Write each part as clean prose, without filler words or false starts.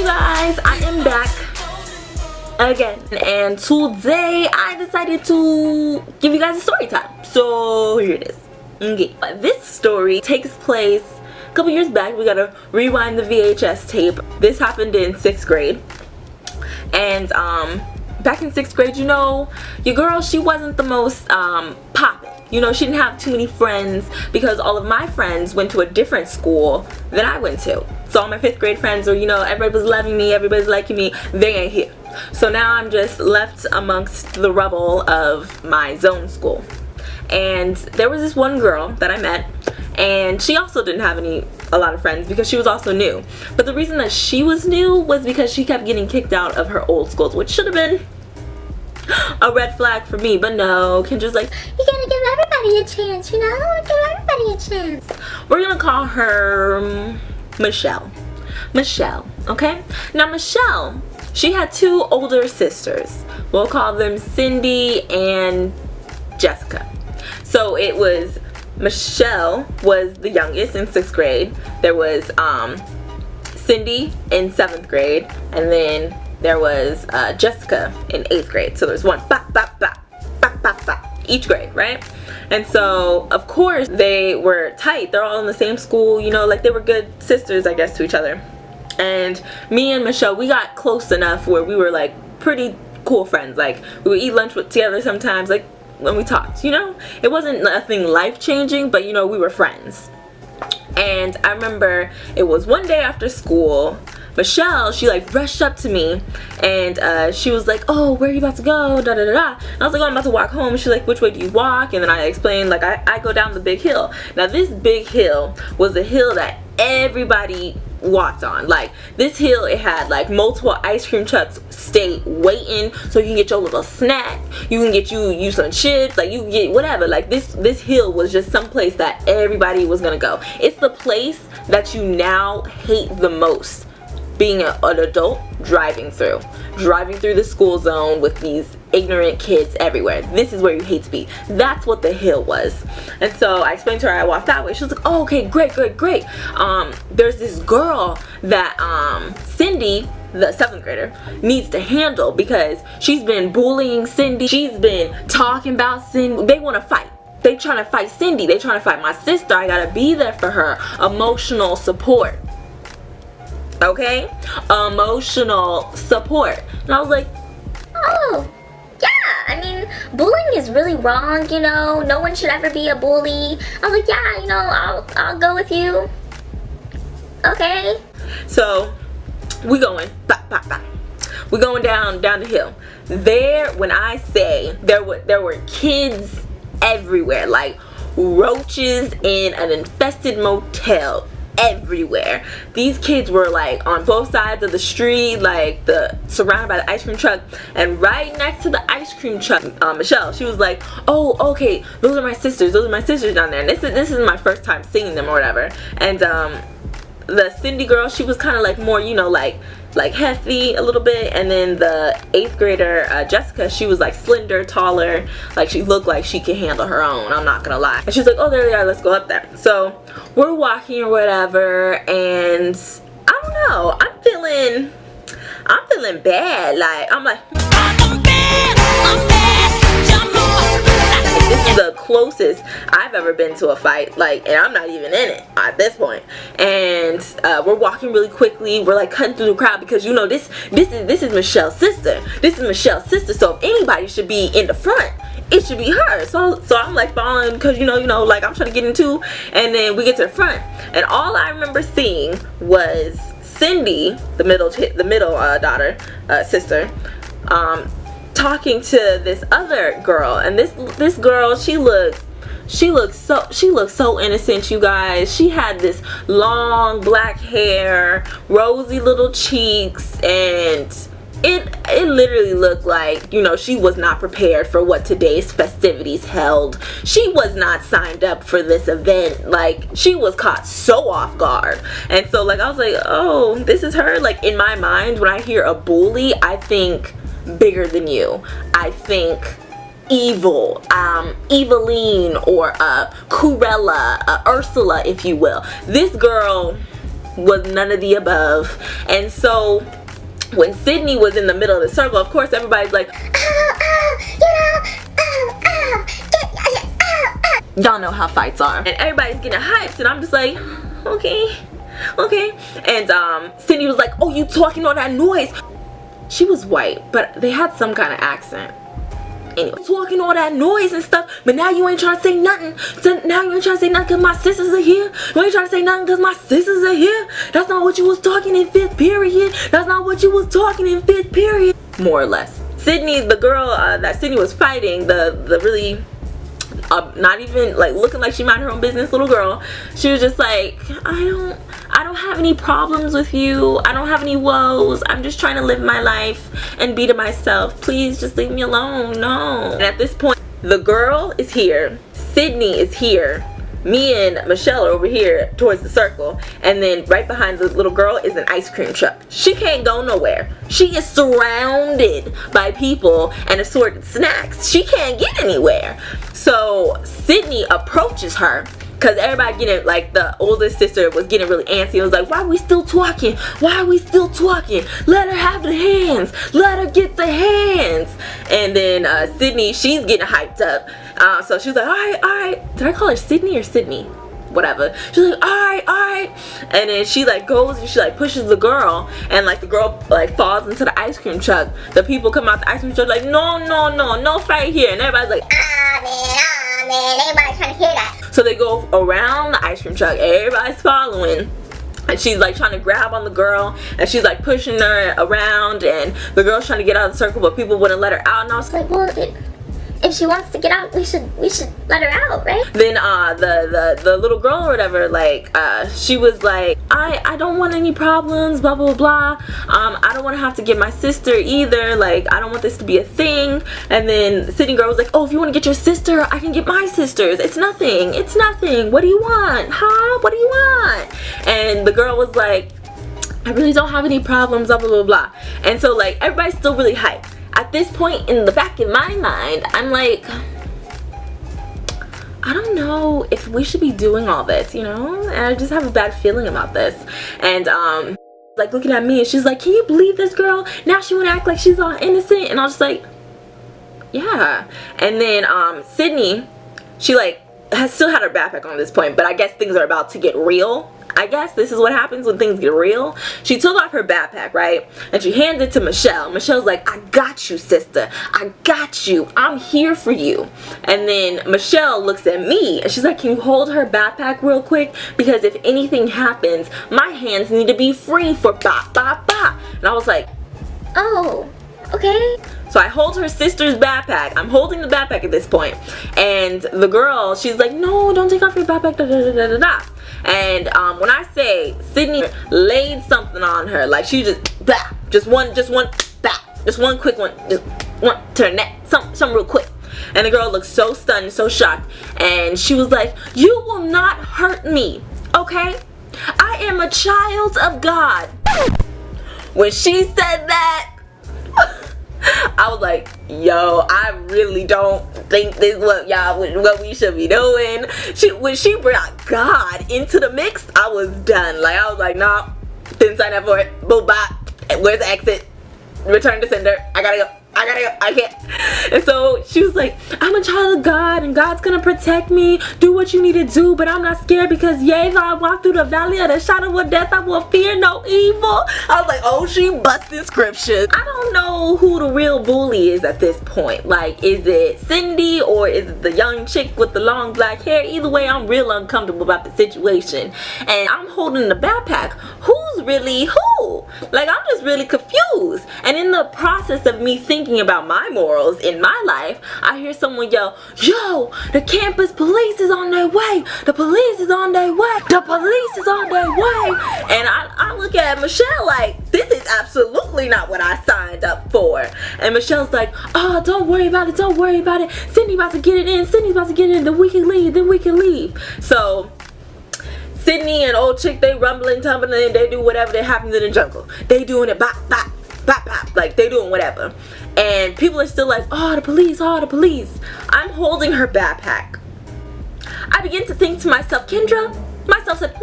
guys, I am back again, and today I decided to give you guys a story time. So here it is. Okay, this story takes place a couple years back. We gotta rewind the VHS tape. This happened in 6th grade, and back in 6th grade, you know, your girl, she wasn't the most poppin'. You know, she didn't have too many friends because all of my friends went to a different school than I went to. So all my 5th grade friends were, you know, everybody was loving me, everybody's liking me, they ain't here. So now I'm just left amongst the rubble of my zone school. And there was this one girl that I met, and she also didn't have a lot of friends because she was also new. But the reason that she was new was because she kept getting kicked out of her old schools, which should have been a red flag for me, but no. Kendra's like, you gotta give everybody a chance, you know? Give everybody a chance. We're gonna call her Michelle. Michelle, okay? Now Michelle, she had 2 older sisters. We'll call them Cindy and Jessica. So it was, Michelle was the youngest in 6th grade. There was Cindy in 7th grade, and then there was Jessica in 8th grade. So there's one each grade, right? And so of course they were tight. They're all in the same school, you know, like they were good sisters, I guess, to each other. And me and Michelle, we got close enough where we were like pretty cool friends. Like we would eat lunch together sometimes, like when we talked, you know. It wasn't nothing life-changing, but you know, we were friends. And I remember it was one day after school, Michelle, she like rushed up to me, and she was like, oh, where are you about to go, da da da da. And I was like, oh, I'm about to walk home. She's like, which way do you walk? And then I explained, like, I go down the big hill. Now this big hill was a hill that everybody walked on. Like this hill, it had like multiple ice cream trucks stay waiting so you can get your little snack, you can get you some chips, like you can get whatever. Like this hill was just some place that everybody was gonna go. It's the place that you now hate the most, being an adult, driving through the school zone with these ignorant kids everywhere. This is where you hate to be. That's what the hill was. And so I explained to her, I walked that way. She was like, oh, okay, great. There's this girl that Cindy, the 7th grader, needs to handle because she's been bullying Cindy. She's been talking about Cindy. They want to fight. They trying to fight Cindy. They trying to fight my sister. I gotta be there for her. Emotional support. Okay? Emotional support. And I was like, oh, yeah, I mean, bullying is really wrong, you know. No one should ever be a bully. I was like, yeah, you know, I'll go with you. Okay? So, we going, we going down the hill. There, when I say there were kids everywhere, like roaches in an infested motel. Everywhere. These kids were like on both sides of the street, like surrounded by the ice cream truck, and right next to the ice cream truck, Michelle, she was like, oh, okay, those are my sisters down there. And this is my first time seeing them or whatever. And the Cindy girl, she was kind of like more, you know, like hefty a little bit. And then the 8th grader, Jessica, she was like slender, taller, like she looked like she could handle her own, I'm not gonna lie. And she's like, oh, there they are, let's go up there. So we're walking or whatever, and I don't know, I'm feeling bad. Like I'm like, I'm bad, this is the closest I've ever been to a fight, like, and I'm not even in it at this point. And we're walking really quickly. We're like cutting through the crowd because, you know, this is Michelle's sister. This is Michelle's sister. So if anybody should be in the front, it should be her. So I'm like following because you know, like I'm trying to get into. And then we get to the front, and all I remember seeing was Cindy, the middle daughter, sister, talking to this other girl. And this girl, she looked so innocent, you guys. She had this long black hair, rosy little cheeks, and it literally looked like, you know, she was not prepared for what today's festivities held. She was not signed up for this event. Like, she was caught so off guard. And so, like, I was like, oh, this is her. Like, in my mind, when I hear a bully, I think bigger than you. I think evil, Eveline, or Cruella, Ursula, if you will. This girl, was none of the above. And so when Sydney was in the middle of the circle, of course everybody's like, y'all know how fights are, and everybody's getting hyped, and I'm just like, okay. And Sydney was like, oh, you talking all that noise. She was white, but they had some kind of accent. Anyway, talking all that noise and stuff, but now you ain't trying to say nothing. So now you ain't trying to say nothing because my sisters are here. You ain't trying to say nothing because my sisters are here. That's not what you was talking in 5th period. That's not what you was talking in 5th period. More or less. Sydney, the girl that Sydney was fighting, the really not even like looking like she minded her own business little girl, she was just like, I don't have any problems with you. I don't have any woes. I'm just trying to live my life and be to myself. Please just leave me alone. No. And at this point, the girl is here. Sydney is here. Me and Michelle are over here towards the circle, and then right behind the little girl is an ice cream truck. She can't go nowhere. She is surrounded by people and assorted snacks. She can't get anywhere. So Sydney approaches her because everybody getting, like, the oldest sister was getting really antsy. It was like, why are we still talking? Why are we still talking? Let her have the hands. Let her get the hands. And then Sydney, she's getting hyped up. So she was like, all right. Did I call her Sydney or Sydney? Whatever. She's like, all right. And then she like goes and she like pushes the girl, and like the girl like falls into the ice cream truck. The people come out the ice cream truck like, no fight here. And everybody's like, man, everybody's trying to hear that. So they go around the ice cream truck. Everybody's following. And she's like trying to grab on the girl, and she's like pushing her around, and the girl's trying to get out of the circle, but people wouldn't let her out. And I was like, well, if she wants to get out, we should let her out, right? Then the little girl or whatever, like she was like, I don't want any problems, blah blah blah. I don't want to have to get my sister either. Like, I don't want this to be a thing. And then the Sydney girl was like, oh, if you want to get your sister, I can get my sisters. It's nothing. What do you want? Huh? What do you want? And the girl was like, I really don't have any problems, blah blah blah blah. And so like everybody's still really hyped. At this point in the back of my mind, I'm like, I don't know if we should be doing all this, you know? And I just have a bad feeling about this. And like looking at me, and she's like, can you believe this girl? Now she wanna act like she's all innocent. And I was just like, yeah. And then Sydney, she like still had her backpack on at this point, but I guess things are about to get real. I guess this is what happens when things get real. She took off her backpack, right? And she handed it to Michelle. Michelle's like, I got you, sister. I got you. I'm here for you. And then Michelle looks at me and she's like, can you hold her backpack real quick? Because if anything happens, my hands need to be free for ba ba ba. And I was like, oh, okay. So I hold her sister's backpack. I'm holding the backpack at this point. And the girl, she's like, no, don't take off your backpack, da da da da da. And when I say Sydney laid something on her, like she just, bah, just one, bah, just one quick one, just one to her neck, something real quick. And the girl looked so stunned, so shocked. And she was like, you will not hurt me, okay? I am a child of God. When she said that, I was like, yo, I really don't think this is what we should be doing. When she brought God into the mix, I was done. Like, I was like, nah, didn't sign up for it. Boom, bye. Where's the exit? Return to sender. I gotta go. I can't. And so she was like, I'm a child of God and God's gonna protect me. Do what you need to do, but I'm not scared because yea, though I walk through the valley of the shadow of death, I will fear no evil. I was like, oh, she busted scriptures. I don't know who the real bully is at this point. Like, is it Cindy or is it the young chick with the long black hair? Either way, I'm real uncomfortable about the situation. And I'm holding the backpack. Who's really who? Like, I'm just really confused. And in the process of me thinking about my morals in my life, I hear someone yell, yo, the campus police is on their way. The police is on their way. The police is on their way. And I look at Michelle like, this is absolutely not what I signed up for. And Michelle's like, oh, don't worry about it. Don't worry about it. Sydney about to get it in. Sydney's about to get it in. Then we can leave. So Sydney and old chick, they rumbling, tumbling, they do whatever that happens in the jungle. They doing it bop, bop, bop, bop. Like, they doing whatever. And people are still like, oh, the police, oh, the police. I'm holding her backpack. I begin to think to myself, Kendra, myself said,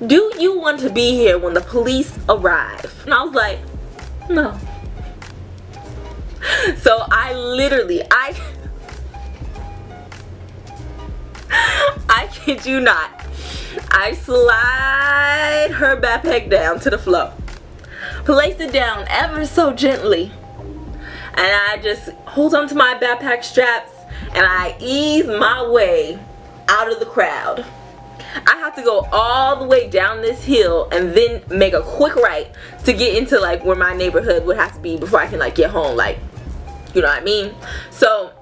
do you want to be here when the police arrive? And I was like, no. So I literally, I kid you not, I slide her backpack down to the floor, place it down ever so gently, and I just hold on to my backpack straps and I ease my way out of the crowd. I have to go all the way down this hill and then make a quick right to get into like where my neighborhood would have to be before I can like get home, like, you know what I mean? So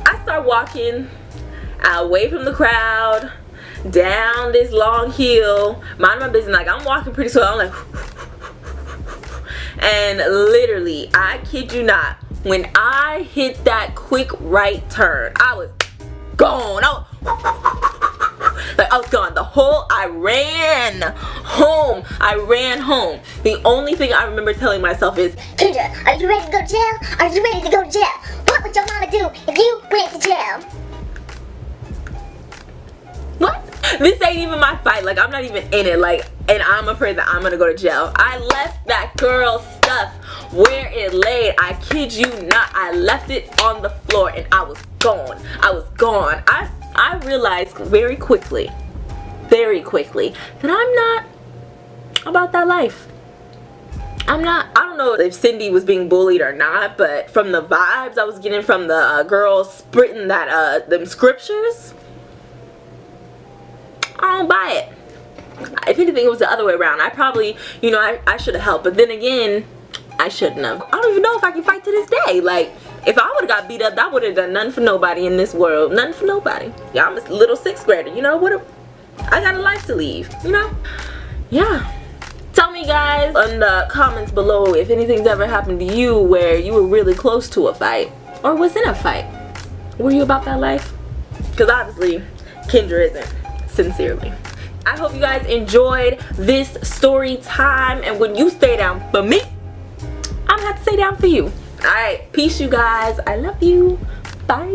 I start walking away from the crowd down this long hill, mind my business, like I'm walking pretty slow. I'm like and literally, I kid you not, when I hit that quick right turn, I was gone. I was gone. I ran home. I ran home. The only thing I remember telling myself is, Kendra, are you ready to go to jail? Are you ready to go to jail? What would your mama do if you went to jail? what? This ain't even my fight. Like, I'm not even in it. Like, and I'm afraid that I'm gonna go to jail. I left that girl's stuff where it laid. I kid you not. I left it on the floor and I was gone. I was gone. I realized very quickly that I'm not about that life. I'm not. I don't know if Cindy was being bullied or not, but from the vibes I was getting from the girls spitting that them scriptures, I don't buy it. If anything, it was the other way around. I probably, you know, I should have helped, but then again, I shouldn't have. I don't even know if I can fight to this day. Like, if I would have got beat up, that would have done nothing for nobody in this world. Nothing for nobody. Yeah, I'm a little 6th grader, you know, I got a life to leave, you know? Yeah. Tell me guys in the comments below if anything's ever happened to you where you were really close to a fight or was in a fight. Were you about that life? Because obviously, Kendra isn't. Sincerely. I hope you guys enjoyed this story time, and when you stay down for me, I'm gonna have to stay down for you. Alright, peace you guys. I love you. Bye.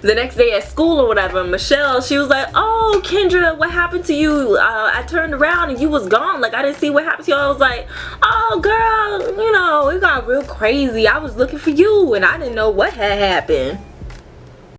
The next day at school or whatever, Michelle, she was like, oh, Kendra, what happened to you? I turned around and you was gone. Like, I didn't see what happened to you. I was like, oh, girl, you know, it got real crazy. I was looking for you and I didn't know what had happened.